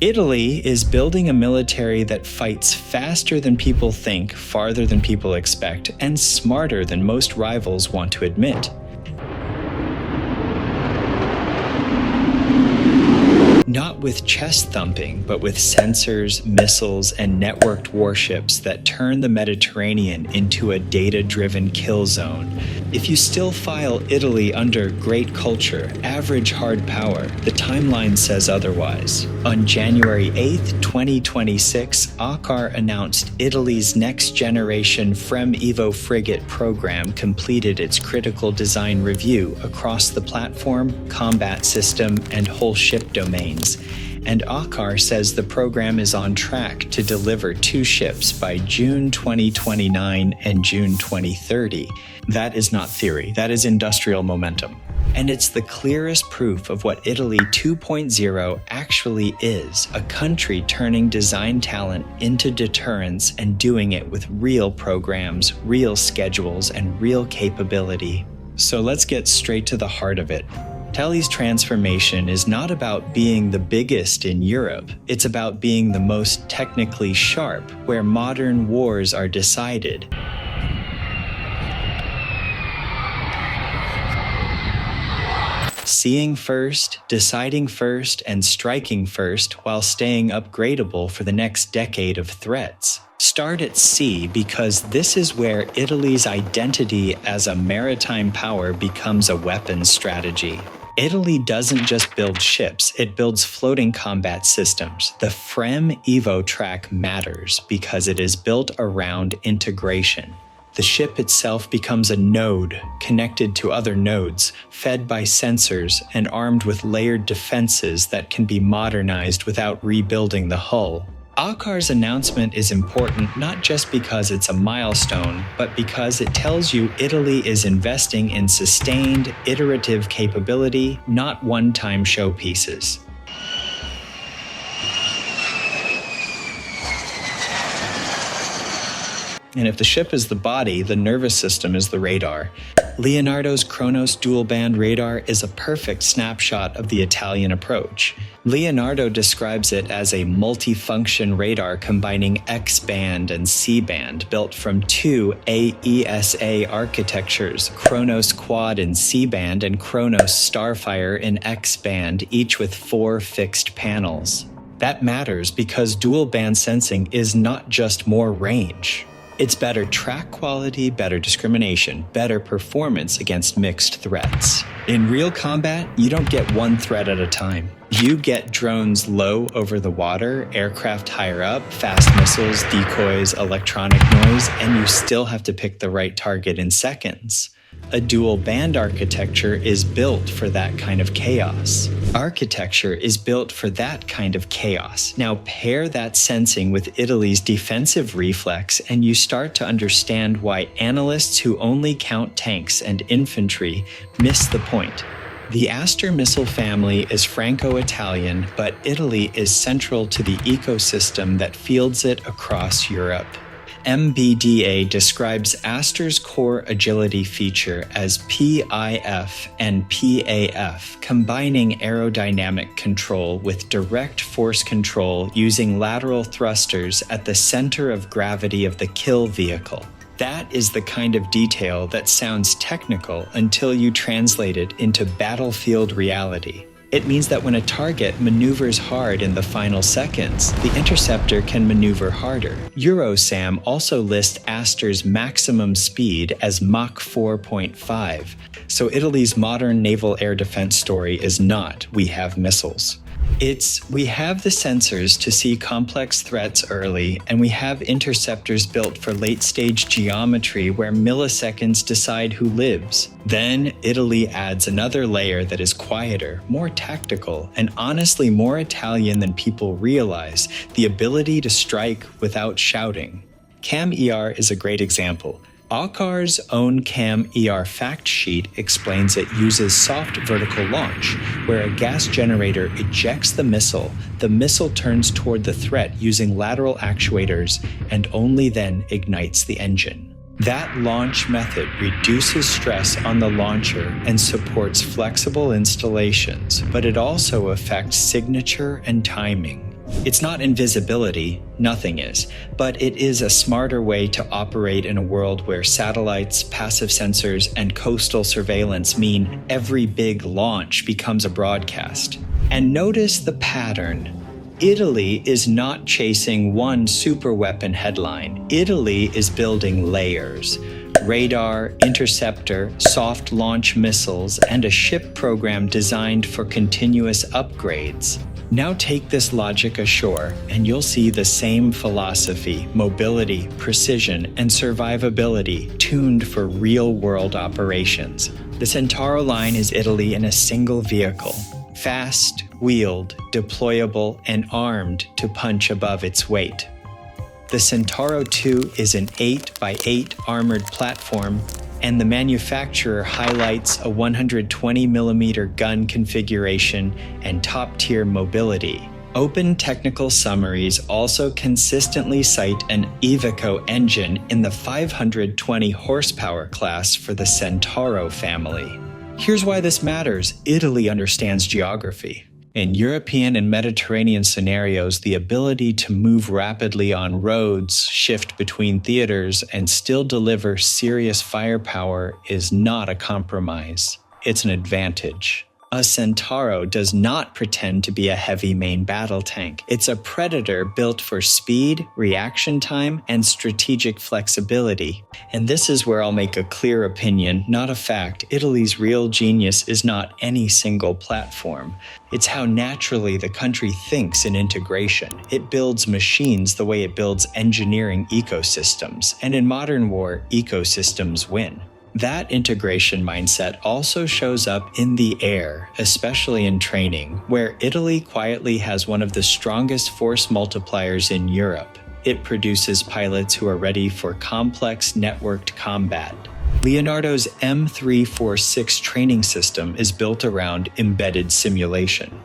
Italy is building a military that fights faster than people think, farther than people expect, and smarter than most rivals want to admit. Not with chest thumping, but with sensors, missiles, and networked warships that turn the Mediterranean into a data-driven kill zone. If you still file Italy under great culture, average hard power, the timeline says otherwise. On January 8, 2026, ACAR announced Italy's next-generation FREMM-EVO frigate program completed its critical design review across the platform, combat system, and whole ship domains. And ACAR says the program is on track to deliver 2 ships by June 2029 and June 2030. That is not theory, that is industrial momentum. And it's the clearest proof of what Italy 2.0 actually is, a country turning design talent into deterrence and doing it with real programs, real schedules, and real capability. So let's get straight to the heart of it. Italy's transformation is not about being the biggest in Europe, it's about being the most technically sharp, where modern wars are decided. Seeing first, deciding first, and striking first while staying upgradable for the next decade of threats. Start at sea because this is where Italy's identity as a maritime power becomes a weapons strategy. Italy doesn't just build ships, it builds floating combat systems. The FREMM-EVO track matters because it is built around integration. The ship itself becomes a node connected to other nodes, fed by sensors and armed with layered defenses that can be modernized without rebuilding the hull. ACAR's announcement is important not just because it's a milestone, but because it tells you Italy is investing in sustained, iterative capability, not one-time showpieces. And if the ship is the body, the nervous system is the radar. Leonardo's Kronos dual-band radar is a perfect snapshot of the Italian approach. Leonardo describes it as a multifunction radar combining X-band and C-band built from 2 AESA architectures, Kronos Quad in C-band and Kronos Starfire in X-band, each with 4 fixed panels. That matters because dual-band sensing is not just more range. It's better track quality, better discrimination, better performance against mixed threats. In real combat, you don't get one threat at a time. You get drones low over the water, aircraft higher up, fast missiles, decoys, electronic noise, and you still have to pick the right target in seconds. A dual-band architecture is built for that kind of chaos. Architecture is built for that kind of chaos. Now pair that sensing with Italy's defensive reflex and you start to understand why analysts who only count tanks and infantry miss the point. The Aster missile family is Franco-Italian, but Italy is central to the ecosystem that fields it across Europe. MBDA describes Aster's core agility feature as PIF and PAF, combining aerodynamic control with direct force control using lateral thrusters at the center of gravity of the kill vehicle. That is the kind of detail that sounds technical until you translate it into battlefield reality. It means that when a target maneuvers hard in the final seconds, the interceptor can maneuver harder. Eurosam also lists Aster's maximum speed as Mach 4.5, so Italy's modern naval air defense story is not "we have missiles." It's "we have the sensors to see complex threats early, and we have interceptors built for late-stage geometry where milliseconds decide who lives." Then Italy adds another layer that is quieter, more tactical, and honestly more Italian than people realize: the ability to strike without shouting. CAM-ER is a great example. ACAR's own CAM-ER fact sheet explains it uses soft vertical launch, where a gas generator ejects the missile turns toward the threat using lateral actuators, and only then ignites the engine. That launch method reduces stress on the launcher and supports flexible installations, but it also affects signature and timing. It's not invisibility, nothing is, but it is a smarter way to operate in a world where satellites, passive sensors, and coastal surveillance mean every big launch becomes a broadcast. And notice the pattern. Italy is not chasing one superweapon headline. Italy is building layers. Radar, interceptor, soft launch missiles, and a ship program designed for continuous upgrades. Now take this logic ashore, and you'll see the same philosophy, mobility, precision, and survivability tuned for real-world operations. The Centauro line is Italy in a single vehicle. Fast, wheeled, deployable, and armed to punch above its weight. The Centauro 2 is an 8x8 armored platform, and the manufacturer highlights a 120mm gun configuration and top-tier mobility. Open technical summaries also consistently cite an Iveco engine in the 520 horsepower class for the Centauro family. Here's why this matters. Italy understands geography. In European and Mediterranean scenarios, the ability to move rapidly on roads, shift between theaters, and still deliver serious firepower is not a compromise. It's an advantage. A Centauro does not pretend to be a heavy main battle tank. It's a Predator built for speed, reaction time, and strategic flexibility. And this is where I'll make a clear opinion, not a fact. Italy's real genius is not any single platform. It's how naturally the country thinks in integration. It builds machines the way it builds engineering ecosystems. And in modern war, ecosystems win. That integration mindset also shows up in the air, especially in training, where Italy quietly has one of the strongest force multipliers in Europe. It produces pilots who are ready for complex networked combat. Leonardo's M346 training system is built around embedded simulation.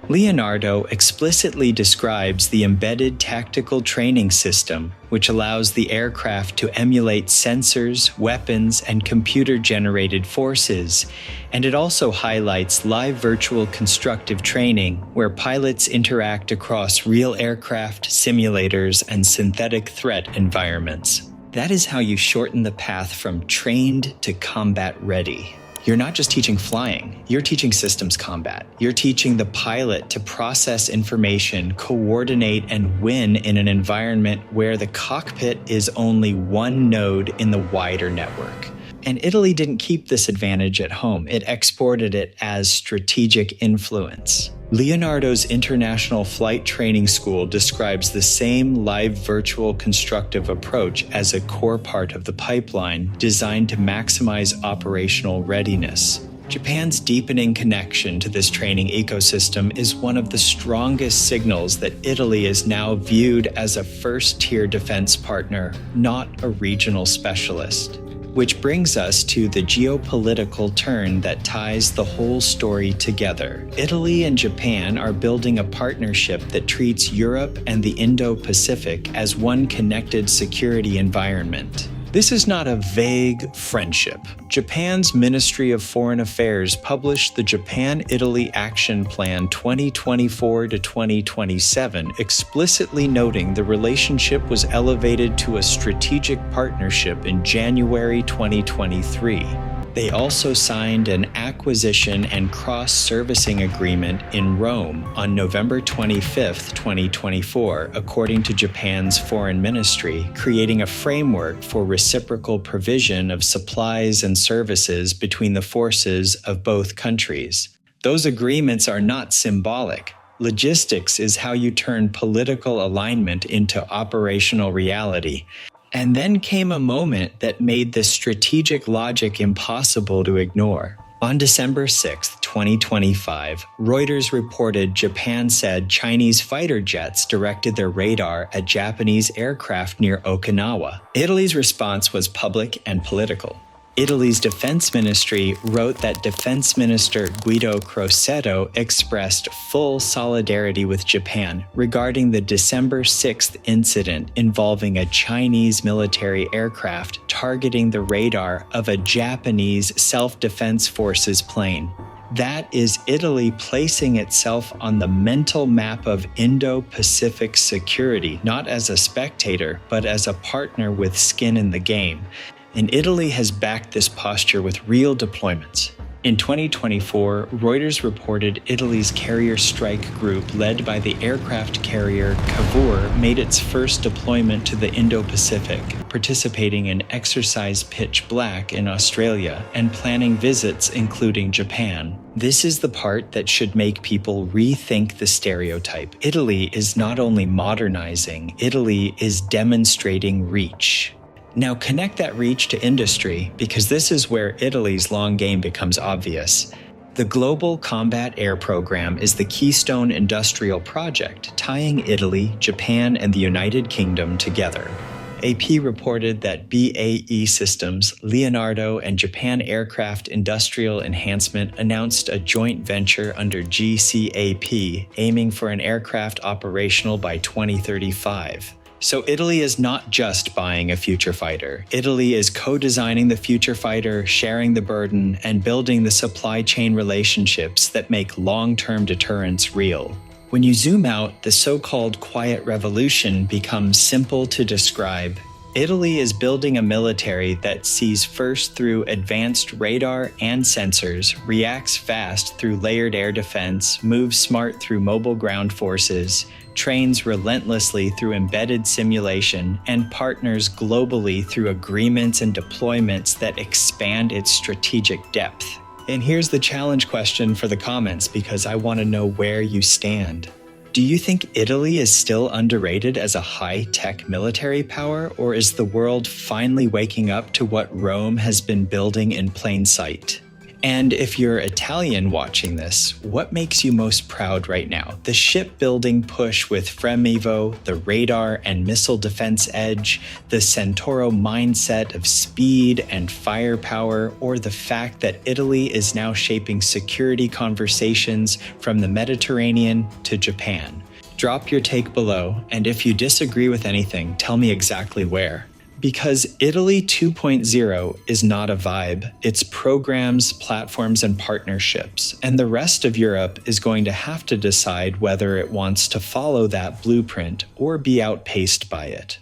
Leonardo explicitly describes the embedded tactical training system, which allows the aircraft to emulate sensors, weapons, and computer-generated forces. And it also highlights live virtual constructive training, where pilots interact across real aircraft, simulators, and synthetic threat environments. That is how you shorten the path from trained to combat ready. You're not just teaching flying, you're teaching systems combat. You're teaching the pilot to process information, coordinate, and win in an environment where the cockpit is only one node in the wider network. And Italy didn't keep this advantage at home. It exported it as strategic influence. Leonardo's International Flight Training School describes the same live virtual constructive approach as a core part of the pipeline designed to maximize operational readiness. Japan's deepening connection to this training ecosystem is one of the strongest signals that Italy is now viewed as a first-tier defense partner, not a regional specialist. Which brings us to the geopolitical turn that ties the whole story together. Italy and Japan are building a partnership that treats Europe and the Indo-Pacific as one connected security environment. This is not a vague friendship. Japan's Ministry of Foreign Affairs published the Japan-Italy Action Plan 2024 to 2027, explicitly noting the relationship was elevated to a strategic partnership in January 2023. They also signed an acquisition and cross-servicing agreement in Rome on November 25, 2024, according to Japan's foreign ministry, creating a framework for reciprocal provision of supplies and services between the forces of both countries. Those agreements are not symbolic. Logistics is how you turn political alignment into operational reality. And then came a moment that made this strategic logic impossible to ignore. On December 6, 2025, Reuters reported Japan said Chinese fighter jets directed their radar at Japanese aircraft near Okinawa. Italy's response was public and political. Italy's defense ministry wrote that Defense Minister Guido Crosetto expressed full solidarity with Japan regarding the December 6th incident involving a Chinese military aircraft targeting the radar of a Japanese self-defense forces plane. That is Italy placing itself on the mental map of Indo-Pacific security, not as a spectator, but as a partner with skin in the game. And Italy has backed this posture with real deployments. In 2024, Reuters reported Italy's carrier strike group led by the aircraft carrier Cavour made its first deployment to the Indo-Pacific, participating in Exercise Pitch Black in Australia and planning visits including Japan. This is the part that should make people rethink the stereotype. Italy is not only modernizing, Italy is demonstrating reach. Now connect that reach to industry, because this is where Italy's long game becomes obvious. The Global Combat Air Program is the keystone industrial project tying Italy, Japan, and the United Kingdom together. AP reported that BAE Systems, Leonardo, and Japan Aircraft Industrial Enhancement announced a joint venture under GCAP, aiming for an aircraft operational by 2035. So Italy is not just buying a future fighter. Italy is co-designing the future fighter, sharing the burden, and building the supply chain relationships that make long-term deterrence real. When you zoom out, the so-called quiet revolution becomes simple to describe. Italy is building a military that sees first through advanced radar and sensors, reacts fast through layered air defense, moves smart through mobile ground forces, trains relentlessly through embedded simulation, and partners globally through agreements and deployments that expand its strategic depth. And here's the challenge question for the comments, because I want to know where you stand. Do you think Italy is still underrated as a high-tech military power, or is the world finally waking up to what Rome has been building in plain sight? And if you're Italian watching this, what makes you most proud right now? The shipbuilding push with Fremevo, the radar and missile defense edge, the Centauro mindset of speed and firepower, or the fact that Italy is now shaping security conversations from the Mediterranean to Japan? Drop your take below, and if you disagree with anything, tell me exactly where. Because Italy 2.0 is not a vibe, it's programs, platforms, and partnerships, and the rest of Europe is going to have to decide whether it wants to follow that blueprint or be outpaced by it.